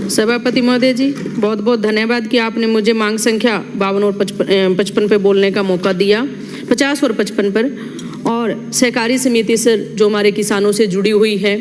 सभापति महोदय जी, बहुत बहुत धन्यवाद कि आपने मुझे मांग संख्या 52 और 55 पे बोलने का मौका दिया, 50 और 55 पर। और सहकारी समिति सर जो हमारे किसानों से जुड़ी हुई है,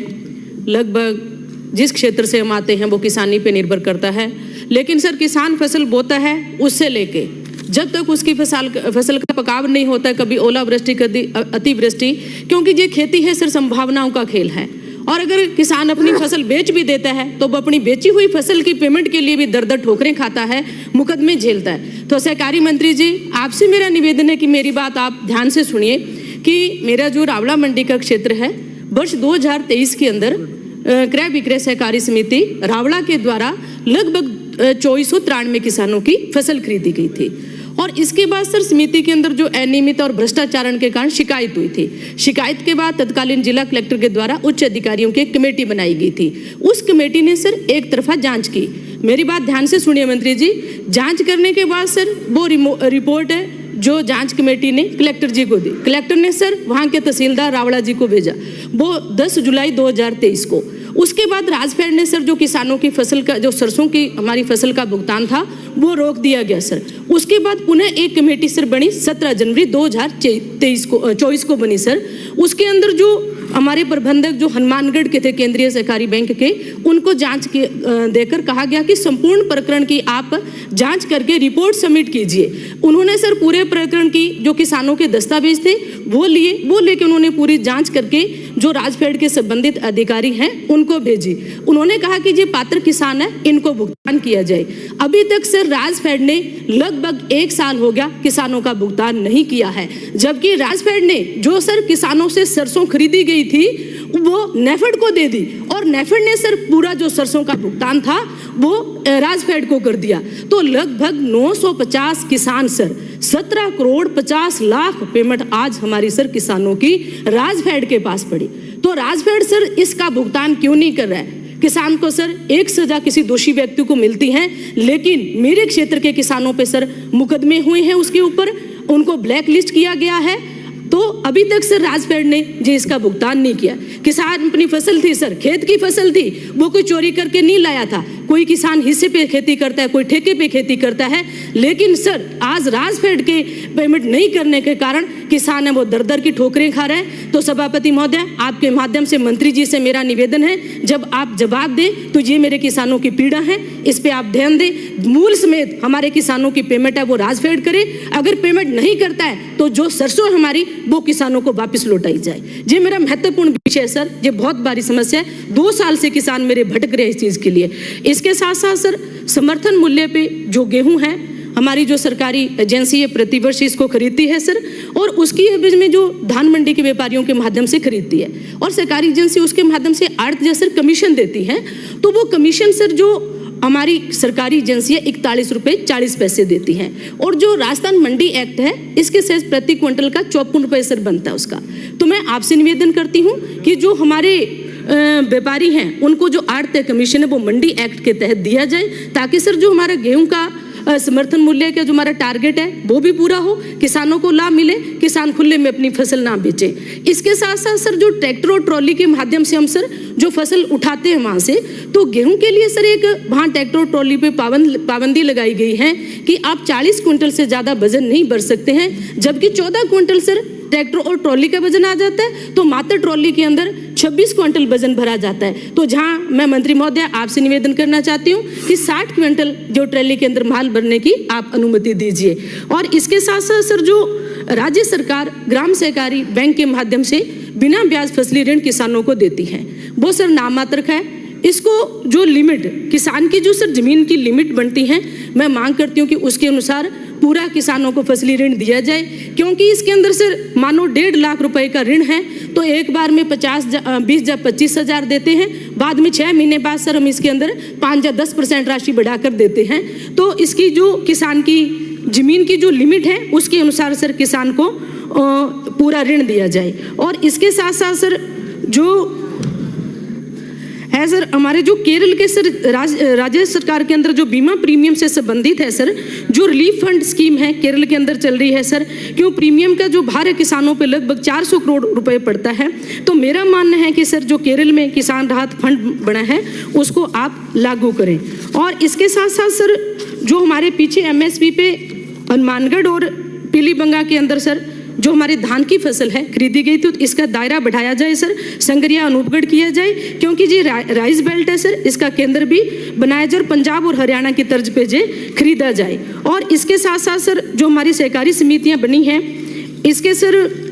लगभग जिस क्षेत्र से हम आते हैं वो किसानी पे निर्भर करता है। लेकिन सर किसान फसल बोता है उससे लेके जब तक उसकी फसल का पकाव नहीं होता है, कभी ओलावृष्टि कभी अतिवृष्टि, क्योंकि ये खेती है सर संभावनाओं का खेल है। और अगर किसान अपनी फसल बेच भी देता है तो वो अपनी बेची हुई फसल की पेमेंट के लिए भी दर दर ठोकरें खाता है, मुकदमे झेलता है। तो सहकारी मंत्री जी, आपसे मेरा निवेदन है कि मेरी बात आप ध्यान से सुनिए कि मेरा जो रावला मंडी का क्षेत्र है, वर्ष 2023 के अंदर क्रय विक्रय सहकारी समिति रावला के द्वारा लगभग 2493 किसानों की फसल खरीदी गई थी। और इसके बाद सर समिति के अंदर जो अनियमित और भ्रष्टाचारण के कारण शिकायत हुई थी। शिकायत के बाद तत्कालीन जिला कलेक्टर के द्वारा उच्च अधिकारियों की एक कमेटी बनाई गई थी। उस कमेटी ने सर एक तरफा जांच की। मेरी बात ध्यान से सुनिए मंत्री जी, जांच करने के बाद सर वो रिपोर्ट है जो जांच कमेटी ने कलेक्टर जी को दी। कलेक्टर ने सर वहाँ के तहसीलदार रावला जी को भेजा, वो 10 जुलाई 2023 को। उसके बाद राजफेड ने सर जो किसानों की फसल का, जो सरसों की हमारी फसल का भुगतान था वो रोक दिया गया सर। उसके बाद पुनः एक कमेटी सर बनी 17 जनवरी 2024 को बनी सर। उसके अंदर जो हमारे प्रबंधक जो हनुमानगढ़ के थे केंद्रीय सहकारी बैंक के, उनको जांच के देकर कहा गया कि संपूर्ण प्रकरण की आप जांच करके रिपोर्ट सबमिट कीजिए। उन्होंने सर पूरे प्रकरण की जो किसानों के दस्तावेज थे वो लेके उन्होंने पूरी जांच करके जो राजफेड के संबंधित अधिकारी हैं उनको भेजी। उन्होंने कहा कि ये पात्र किसान है, इनको भुगतान किया जाए। अभी तक सर राजफेड ने लगभग 1 साल हो गया किसानों का भुगतान नहीं किया है, जबकि राजफेड ने जो सर किसानों से सरसों खरीदी गई थी वो नेफेड को दे दी और नेफेड ने सर पूरा जो सरसों का भुगतान था वो राजफेड को कर दिया। तो लगभग 950 किसान सर 17 करोड़ 50 लाख पेमेंट आज हमारी सर किसानों की राजफेड के पास पड़ी। तो राजफेड सर इसका भुगतान क्यों नहीं कर रहा है? किसान को सर एक सजा किसी दोषी व्यक्ति को मिलती है, लेकिन मेरे क्षेत्र के किसानों पे सर मुकदमे हुए हैं, उसके ऊपर उनको ब्लैक लिस्ट किया गया है। तो अभी तक सर राजफेड ने जी इसका भुगतान नहीं किया। किसान अपनी फसल थी सर, खेत की फसल थी, वो कोई चोरी करके नहीं लाया था। कोई किसान हिस्से पे खेती करता है, कोई ठेके पे खेती करता है, लेकिन सर आज राजफेड के पेमेंट नहीं करने के कारण किसान है वो दर दर की ठोकरें खा रहे हैं। तो सभापति महोदय, आपके माध्यम से मंत्री जी से मेरा निवेदन है, जब आप जवाब दें तो ये मेरे किसानों की पीड़ा है, इस पे आप ध्यान दें। मूल समेत हमारे किसानों की पेमेंट है वो राजफेड करे। अगर पेमेंट नहीं करता है तो जो सरसों हमारी वो किसानों को वापस लौटाई जाए। ये मेरा महत्वपूर्ण विषय है सर, ये बहुत बड़ी समस्या है। 2 साल से किसान मेरे भटक रहे हैं इस चीज के लिए। इसके साथ साथ सर समर्थन मूल्य पे जो गेहूं है, हमारी जो सरकारी एजेंसी है प्रतिवर्ष इसको खरीदती है सर, और उसकी एवज में जो धान मंडी के व्यापारियों के माध्यम से खरीदती है, और सरकारी एजेंसी उसके माध्यम से आड़त सर कमीशन देती है। तो वो कमीशन सर जो हमारी सरकारी एजेंसी है 41 रुपये 40 पैसे देती हैं। और जो राजस्थान मंडी एक्ट है इसके सेस प्रति क्विंटल का 54 रुपये सर बनता है उसका। तो मैं आपसे निवेदन करती हूँ कि जो हमारे व्यापारी हैं उनको जो आड़त कमीशन है वो मंडी एक्ट के तहत दिया जाए, ताकि सर जो हमारा गेहूं का समर्थन मूल्य का जो हमारा टारगेट है वो भी पूरा हो, किसानों को लाभ मिले, किसान खुले में अपनी फसल ना बेचे। इसके साथ साथ सर जो ट्रैक्टर और ट्रॉली के माध्यम से हम सर जो फसल उठाते हैं वहाँ से, तो गेहूं के लिए सर एक वहाँ ट्रैक्टर और ट्रॉली पे पाबंदी लगाई गई है कि आप 40 क्विंटल से ज़्यादा वजन नहीं भर सकते हैं, जबकि 14 क्विंटल सर ट्रैक्टर और ट्रॉली का वजन आ जाता है, तो मात्र ट्रॉली के अंदर 26 क्विंटल वजन भरा जाता है। तो जहां मैं मंत्री महोदय आपसे निवेदन करना चाहती हूं कि 60 क्विंटल जो ट्रॉली के अंदर माल भरने की आप अनुमति दीजिए। और इसके साथ साथ सर जो राज्य सरकार ग्राम सहकारी बैंक के माध्यम से बिना ब्याज फसली ऋण किसानों को देती है, वो सर नाममात्र है। इसको जो लिमिट किसान की जो सर जमीन की लिमिट बनती है, मैं मांग करती हूँ कि उसके अनुसार पूरा किसानों को फसली ऋण दिया जाए, क्योंकि इसके अंदर सर मानो 1.5 लाख रुपए का ऋण है, तो एक बार में 20 या 25 हज़ार देते हैं, बाद में 6 महीने बाद सर हम इसके अंदर 5 या 10% राशि बढ़ाकर देते हैं। तो इसकी जो किसान की जमीन की जो लिमिट है उसके अनुसार सर किसान को पूरा ऋण दिया जाए। और इसके साथ साथ सर जो सर हमारे जो केरल के सर राज्य सरकार के अंदर जो बीमा प्रीमियम से संबंधित है सर, जो रिलीफ फंड स्कीम है केरल के अंदर चल रही है सर, क्यों प्रीमियम का जो भार है किसानों पे लगभग 400 करोड़ रुपए पड़ता है। तो मेरा मानना है कि सर जो केरल में किसान राहत फंड बना है उसको आप लागू करें। और इसके साथ साथ सर जो हमारे पीछे MSP पे हनुमानगढ़ और पीलीबंगा के अंदर सर जो हमारे धान की फसल है खरीदी गई थी, तो इसका दायरा बढ़ाया जाए सर, संगरिया अनूपगढ़ किया जाए, क्योंकि जी राइस बेल्ट है सर, इसका केंद्र भी बनाया जाए और पंजाब और हरियाणा की तर्ज पे जे खरीदा जाए। और इसके साथ साथ सर जो हमारी सहकारी समितियां बनी हैं इसके सर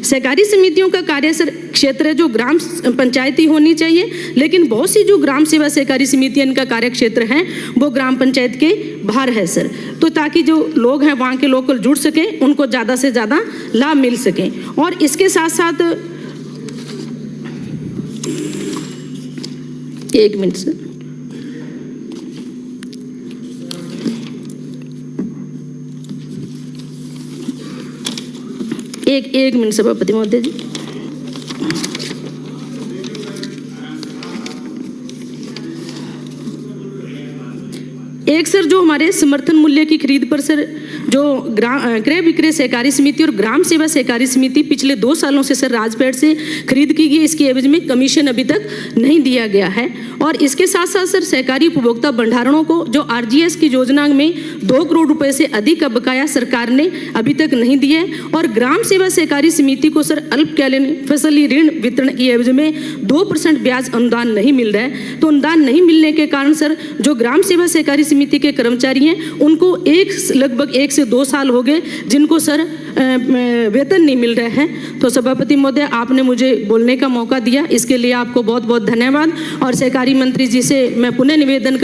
सहकारी समितियों का कार्य सर क्षेत्र जो ग्राम पंचायती होनी चाहिए, लेकिन बहुत सी जो ग्राम सेवा सहकारी समितियां इनका कार्य क्षेत्र है वो ग्राम पंचायत के बाहर है सर, तो ताकि जो लोग हैं वहाँ के लोकल जुड़ सकें, उनको ज़्यादा से ज़्यादा लाभ मिल सके। और इसके साथ साथ एक मिनट सर, एक मिनट सभापति महोदय जी। एक सर जो हमारे समर्थन मूल्य की खरीद पर सर जो क्रय विक्रय सहकारी समिति और ग्राम सेवा सहकारी समिति पिछले 2 सालों से सर राजपेट से खरीद की गई, इसकी एवज में कमीशन अभी तक नहीं दिया गया है। और इसके साथ साथ सर सहकारी उपभोक्ता भंडारणों को जो RGS की योजना में 2 करोड़ रुपए से अधिक का बकाया सरकार ने अभी तक नहीं दिया है। और ग्राम सेवा सहकारी समिति को सर अल्पकालीन फसली ऋण वितरण की एवज में 2% ब्याज अनुदान नहीं मिल रहा है। तो अनुदान नहीं मिलने के कारण सर जो ग्राम सेवा सहकारी समिति के कर्मचारी हैं उनको लगभग 1 से 2 साल हो गए जिनको सर वेतन नहीं मिल रहा है। तो सभापति महोदय आपने मुझे बोलने का मौका दिया, इसके लिए आपको बहुत बहुत धन्यवाद। और सहकारी मंत्री जी से मैं पुनः निवेदन